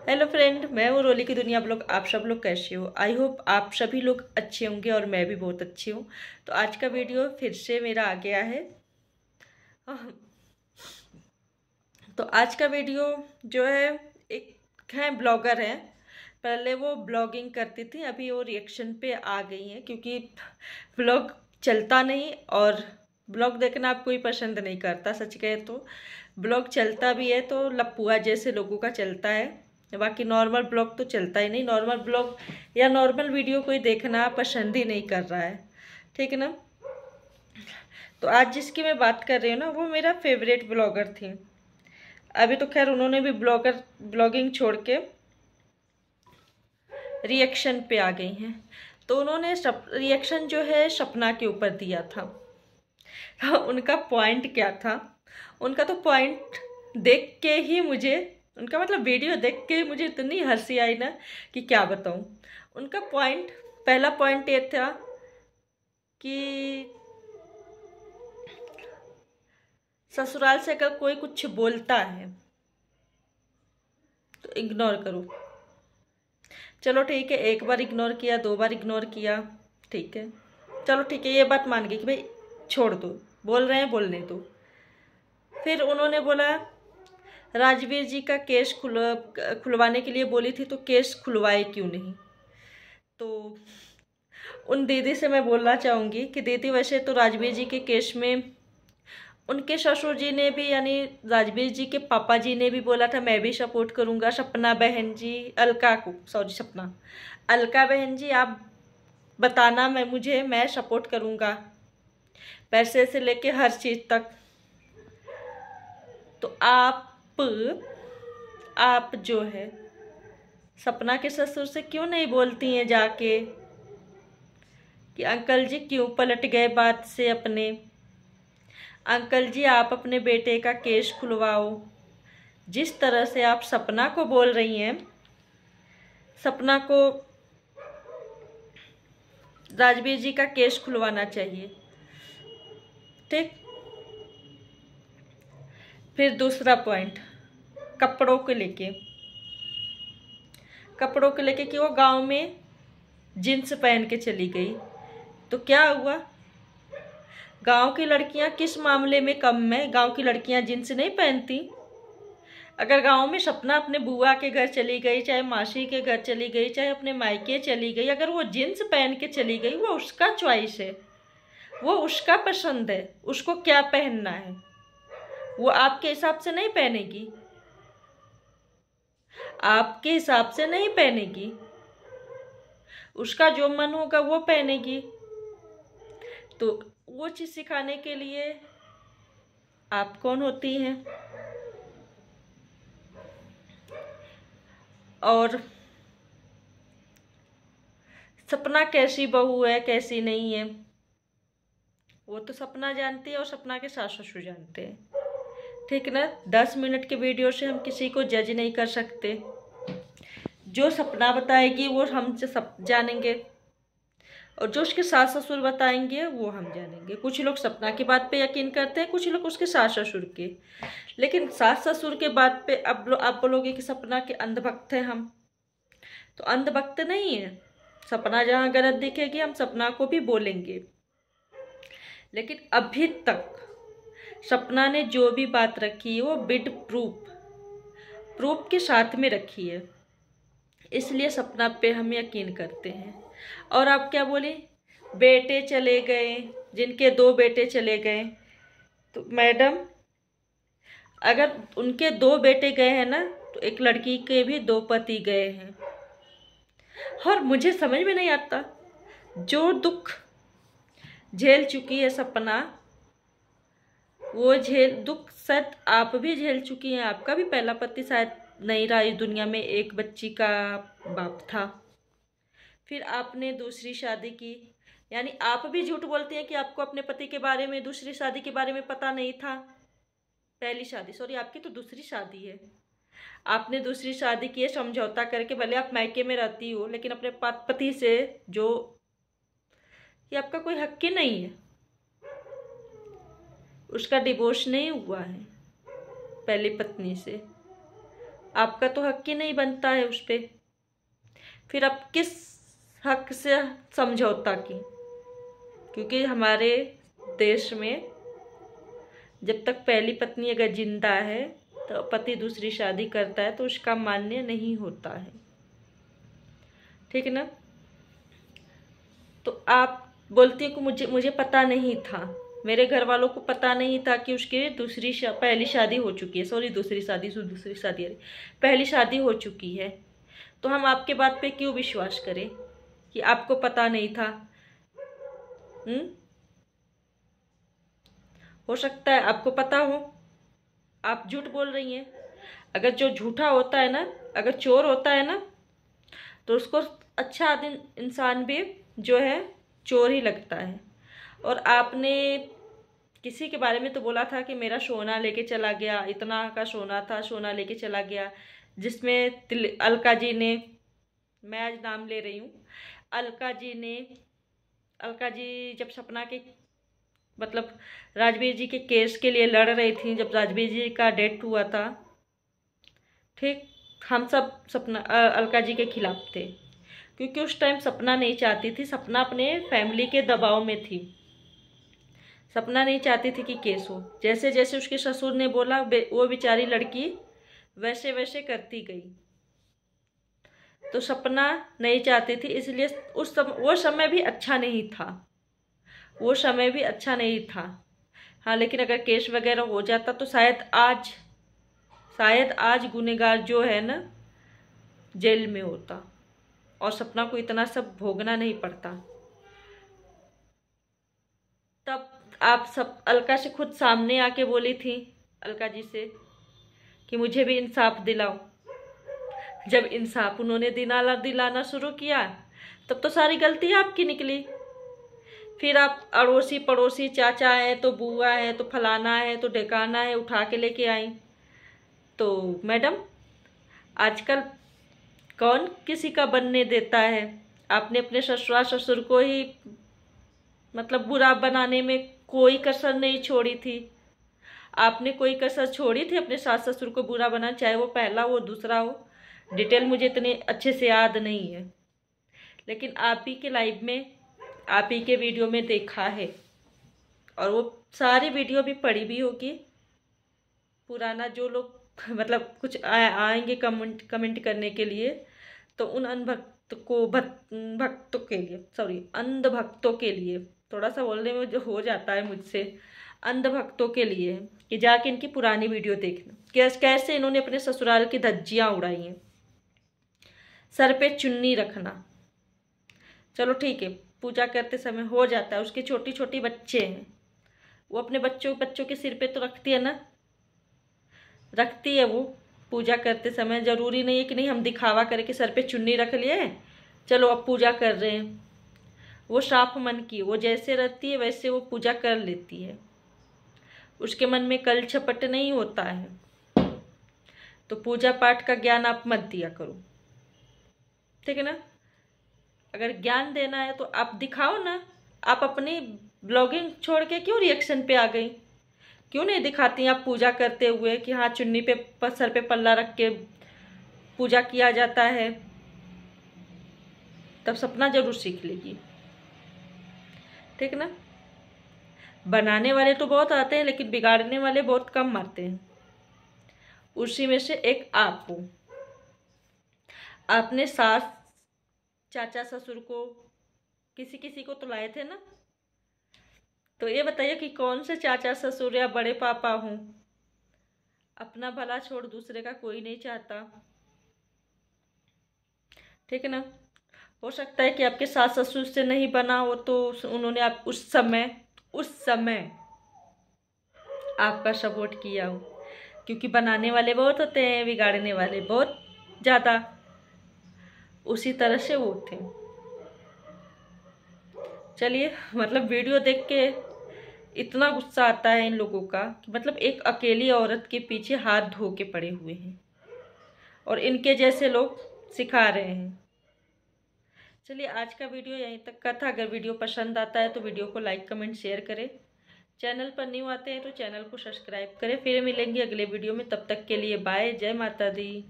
Hello friend, मैं हूँ रोली की दुनिया ब्लॉग। आप सब लोग कैसे हो? आई होप आप सभी लोग अच्छे होंगे और मैं भी बहुत अच्छी हूँ। तो आज का वीडियो फिर से मेरा आ गया है। तो आज का वीडियो जो है, एक है ब्लॉगर है। पहले वो ब्लॉगिंग करती थी, अभी वो रिएक्शन पे आ गई हैं क्योंकि ब्लॉग चलता नहीं और ब्लॉग देखना आप कोई पसंद नहीं करता। सच कहे तो ब्लॉग चलता भी है तो लपुआ जैसे लोगों का चलता है, बाकी नॉर्मल ब्लॉग तो चलता ही नहीं। नॉर्मल ब्लॉग या नॉर्मल वीडियो कोई देखना पसंद ही नहीं कर रहा है, ठीक है ना। तो आज जिसकी मैं बात कर रही हूँ ना, वो मेरा फेवरेट ब्लॉगर थी। अभी तो खैर उन्होंने भी ब्लॉगिंग छोड़ के रिएक्शन पे आ गई हैं। तो उन्होंने रिएक्शन जो है सपना के ऊपर दिया था। तो उनका पॉइंट क्या था? उनका तो पॉइंट देख के ही मुझे, उनका मतलब वीडियो देख के मुझे इतनी हंसी आई ना कि क्या बताऊं। उनका पॉइंट, पहला पॉइंट ये था कि ससुराल से अगर कोई कुछ बोलता है तो इग्नोर करो। चलो ठीक है, एक बार इग्नोर किया, दो बार इग्नोर किया, ठीक है, चलो ठीक है, ये बात मान गई कि भाई छोड़ दो, बोल रहे हैं बोलने दो। फिर उन्होंने बोला राजवीर जी का केस खुलवाने के लिए बोली थी, तो केस खुलवाए क्यों नहीं? तो उन दीदी से मैं बोलना चाहूँगी कि दीदी, वैसे तो राजवीर जी के केस में उनके ससुर जी ने भी, यानी राजवीर जी के पापा जी ने भी बोला था मैं भी सपोर्ट करूँगा। सपना बहन जी, अलका को, सॉरी सपना, अलका बहन जी आप बताना, मैं सपोर्ट करूँगा, पैसे से लेके हर चीज़ तक। तो आप जो है सपना के ससुर से क्यों नहीं बोलती हैं जाके कि अंकल जी क्यों पलट गए बात से अपने? अंकल जी आप अपने बेटे का केस खुलवाओ। जिस तरह से आप सपना को बोल रही हैं, सपना को राजवीर जी का केस खुलवाना चाहिए, ठीक। फिर दूसरा पॉइंट, कपड़ों को लेके, कि वो गांव में जींस पहन के चली गई तो क्या हुआ? गांव की लड़कियां किस मामले में कम है? गांव की लड़कियां जींस नहीं पहनती। अगर गांव में सपना अपने बुआ के घर चली गई, चाहे मासी के घर चली गई, चाहे अपने मायके चली गई, अगर वो जींस पहन के चली गई, वो उसका चॉइस है, वो उसका पसंद है, उसको क्या पहनना है, वो आपके हिसाब से नहीं पहनेगी, आपके हिसाब से नहीं पहनेगी, उसका जो मन होगा वो पहनेगी। तो वो चीज सिखाने के लिए आप कौन होती हैं? और सपना कैसी बहू है कैसी नहीं है, वो तो सपना जानती है और सपना के सास ससुर जानते हैं, ठीक ना। 10 मिनट के वीडियो से हम किसी को जज नहीं कर सकते। जो सपना बताएगी वो हम सब जानेंगे, और जो उसके सास ससुर बताएंगे वो हम जानेंगे। कुछ लोग सपना की बात पे यकीन करते हैं, कुछ लोग उसके सास ससुर के। लेकिन सास ससुर के बात पे अब आप बोलोगे कि सपना के अंधभक्त हैं हम, तो अंधभक्त नहीं है। सपना जहाँ गलत दिखेगी हम सपना को भी बोलेंगे। लेकिन अभी तक सपना ने जो भी बात रखी है वो विद प्रूफ के साथ में रखी है, इसलिए सपना पे हम यकीन करते हैं। और आप क्या बोले, बेटे चले गए, जिनके 2 बेटे चले गए, तो मैडम अगर उनके 2 बेटे गए हैं ना, तो एक लड़की के भी 2 पति गए हैं। और मुझे समझ में नहीं आता, जो दुख झेल चुकी है सपना, वो दुख शायद आप भी झेल चुकी हैं। आपका भी पहला पति शायद नहीं रहा इस दुनिया में, एक बच्ची का बाप था। फिर आपने दूसरी शादी की, यानी आप भी झूठ बोलती हैं कि आपको अपने पति के बारे में, दूसरी शादी के बारे में पता नहीं था। पहली शादी, सॉरी आपकी तो दूसरी शादी है। आपने दूसरी शादी की है समझौता करके, भले आप मायके में रहती हो, लेकिन अपने पति से, जो ये आपका कोई हक ही नहीं है, उसका डिवोर्स नहीं हुआ है पहली पत्नी से, आपका तो हक ही नहीं बनता है उस पर। फिर आप किस हक से समझौता की? क्योंकि हमारे देश में जब तक पहली पत्नी अगर जिंदा है तो पति दूसरी शादी करता है तो उसका मान्य नहीं होता है, ठीक है ना। तो आप बोलती हैं कि मुझे पता नहीं था, मेरे घर वालों को पता नहीं था कि उसकी पहली शादी हो चुकी है, सॉरी दूसरी शादी पहली शादी हो चुकी है। तो हम आपके बात पे क्यों विश्वास करें कि आपको पता नहीं था? हो सकता है आपको पता हो, आप झूठ बोल रही हैं। अगर जो झूठा होता है ना, अगर चोर होता है ना, तो उसको अच्छा इंसान भी जो है चोर ही लगता है। और आपने किसी के बारे में तो बोला था कि मेरा सोना लेके चला गया, इतना का सोना था, सोना लेके चला गया, जिसमें अलका जी ने, मैं आज नाम ले रही हूँ, अलका जी जब सपना के मतलब राजवीर जी के केस के लिए लड़ रही थी, जब राजवीर जी का डेथ हुआ था, ठीक, हम सब सपना अलका जी के खिलाफ थे, क्योंकि उस टाइम सपना नहीं चाहती थी, सपना अपने फैमिली के दबाव में थी, सपना नहीं चाहती थी कि केस हो। जैसे जैसे उसके ससुर ने बोला वो बेचारी लड़की वैसे वैसे करती गई। तो सपना नहीं चाहती थी, इसलिए वो समय भी अच्छा नहीं था, वो समय भी अच्छा नहीं था। हाँ, लेकिन अगर केस वगैरह हो जाता तो शायद आज गुनहगार जो है ना जेल में होता और सपना को इतना सब भोगना नहीं पड़ता। तब आप सब अलका से खुद सामने आके बोली थी, अलका जी से, कि मुझे भी इंसाफ दिलाओ। जब इंसाफ उन्होंने दिलाना शुरू किया तब तो सारी गलती आपकी निकली। फिर आप अड़ोसी पड़ोसी, चाचा है तो बुआ है तो फलाना है तो ढेकाना है, उठा के लेके आई। तो मैडम, आजकल कौन किसी का बनने देता है? आपने अपने ससुर को ही मतलब बुरा बनाने में कोई कसर नहीं छोड़ी थी। आपने कोई कसर छोड़ी थी अपने सास ससुर को बुरा बनाना, चाहे वो पहला हो दूसरा हो, डिटेल मुझे इतने अच्छे से याद नहीं है, लेकिन आप ही के लाइव में, आप ही के वीडियो में देखा है, और वो सारी वीडियो भी पड़ी भी होगी। पुराना जो लोग मतलब कुछ आएंगे कमेंट करने के लिए, तो उन भक्तों के लिए, सॉरी अंधभक्तों के लिए, थोड़ा सा बोलने में जो हो जाता है मुझसे, अंधभक्तों के लिए कि जाके इनकी पुरानी वीडियो देखना, कैसे इन्होंने अपने ससुराल की धज्जियां उड़ाई हैं। सर पे चुन्नी रखना, चलो ठीक है, पूजा करते समय हो जाता है, उसके छोटी छोटी बच्चे हैं, वो अपने बच्चों के सिर पे तो रखती है ना, रखती है वो पूजा करते समय। जरूरी नहीं है कि नहीं हम दिखावा करके सर पे चुन्नी रख लिए चलो अब पूजा कर रहे हैं। वो साफ मन की, वो जैसे रहती है वैसे वो पूजा कर लेती है, उसके मन में कल छपट नहीं होता है। तो पूजा पाठ का ज्ञान आप मत दिया करो, ठीक है ना। अगर ज्ञान देना है तो आप दिखाओ ना। आप अपनी ब्लॉगिंग छोड़ के क्यों रिएक्शन पे आ गई? क्यों नहीं दिखाती आप पूजा करते हुए कि हाँ चुन्नी पे सर पे पल्ला रख के पूजा किया जाता है? तब सपना जरूर सीख लेगी, ठीक ना। बनाने वाले तो बहुत आते हैं, लेकिन बिगाड़ने वाले बहुत कम मारते हैं। उसी में से एक आप हो। आपने सास चाचा ससुर को किसी को तो लाए थे ना। तो ये बताइए कि कौन से चाचा ससुर या बड़े पापा हों? अपना भला छोड़ दूसरे का कोई नहीं चाहता, ठीक है ना। हो सकता है कि आपके सास ससुर से नहीं बना हो तो उन्होंने आप उस समय आपका सपोर्ट किया हो, क्योंकि बनाने वाले बहुत होते हैं, बिगाड़ने वाले बहुत ज़्यादा। उसी तरह से वो थे। चलिए, मतलब वीडियो देख के इतना गुस्सा आता है इन लोगों का कि मतलब एक अकेली औरत के पीछे हाथ धो के पड़े हुए हैं और इनके जैसे लोग सिखा रहे हैं। चलिए, आज का वीडियो यहीं तक का था। अगर वीडियो पसंद आता है तो वीडियो को लाइक कमेंट शेयर करें। चैनल पर न्यू आते हैं तो चैनल को सब्सक्राइब करें। फिर मिलेंगे अगले वीडियो में, तब तक के लिए बाय। जय माता दी।